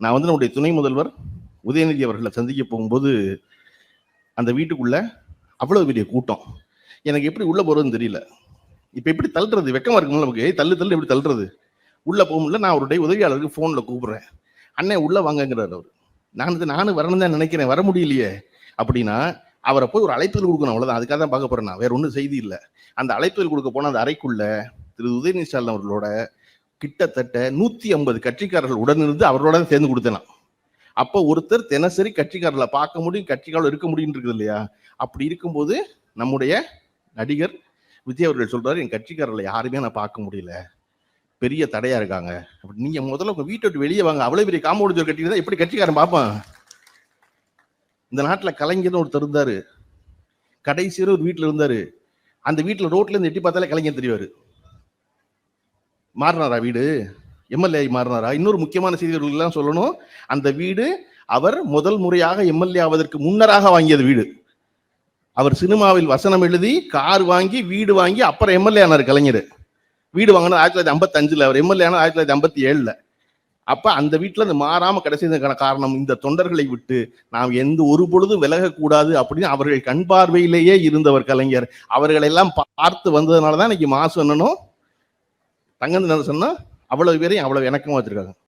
நான் வந்து நம்முடைய துணை முதல்வர் உதயநிதி அவர்களை சந்திக்க போகும்போது அந்த வீட்டுக்குள்ள அவ்வளவு பெரிய கூட்டம். எனக்கு எப்படி உள்ள போறதுன்னு தெரியல. இப்ப எப்படி தள்ளுறது? வெக்கமா இருக்கும்ல நமக்கு. தள்ளு தள்ளு எப்படி தள்ளுறது? உள்ள போக முடியல. நான் அவருடைய உதவியாளருக்கு போன்ல கூப்பிடுறேன். அண்ணே உள்ள வாங்கங்கிறார் அவர். நானும் வரணும் தான் நினைக்கிறேன், வர முடியலையே அப்படின்னா அவரை போய் ஒரு அழைப்புதல் கொடுக்கணும், அவ்வளவுதான். அதுக்காக தான் பார்க்க போறேன், நான் வேற ஒன்றும் செய்தி இல்லை. அந்த அழைப்புதல் கொடுக்க போன அந்த அறைக்குள்ள திரு உதயநிதி ஸ்டாலின் அவர்களோட கிட்டத்தட்ட 150 கட்சிக்காரர்கள் உடனிருந்து அவரோட சேர்ந்து கொடுத்தேன். அப்போ ஒருத்தர் தினசரி கட்சிக்காரர்களை பார்க்க முடியும், கட்சிக்காரர்கள் இருக்க முடியும் இருக்குது இல்லையா? அப்படி இருக்கும்போது நம்முடைய நடிகர் விஜய் அவர்கள் சொல்றாரு, என் கட்சிக்காரர்களை யாருமே நான் பார்க்க முடியல, பெரிய தடையா இருக்காங்க. அப்படி நீங்க முதல்ல உங்க வீட்டை விட்டு வெளியே வாங்க. அவ்வளவு பெரிய காம்பவுண்ட் கட்டிட்டு எப்படி கட்சிக்காரன் பார்ப்பான்? இந்த நாட்டில் கலைஞர்னு ஒருத்தர் இருந்தாரு, கடைசியில் ஒரு வீட்டில் இருந்தாரு. அந்த வீட்டில் ரோட்ல இருந்து எட்டி பார்த்தாலே கலைஞர் தெரிவாரு. மாறினாரா வீடு? எம்எல்ஏ மாறினாரா? இன்னொரு முக்கியமான செய்திகள் சொல்லணும், அந்த வீடு அவர் முதல் முறையாக எம்எல்ஏ ஆவதற்கு முன்னராக வாங்கியது வீடு. அவர் சினிமாவில் வசனம் எழுதி கார் வாங்கி வீடு வாங்கி அப்புறம் எம்எல்ஏ ஆனார் கலைஞர். வீடு வாங்கினது 1955, அவர் எம்எல்ஏ ஆனது 1957. அப்ப அந்த வீட்டுல அந்த மாறாம கடைசிக்கான காரணம் இந்த தொண்டர்களை விட்டு நாம் எந்த ஒரு பொழுதும் விலகக்கூடாது அப்படின்னு அவர்கள் கண் பார்வையிலேயே இருந்தவர் கலைஞர். அவர்கள் எல்லாம் பார்த்து வந்ததுனாலதான் இன்னைக்கு மாசு என்னனும் தங்கன்னு சொன்னா அவ்வளவு பேரையும் அவ்வளவு இணக்கமா வச்சிருக்காங்க.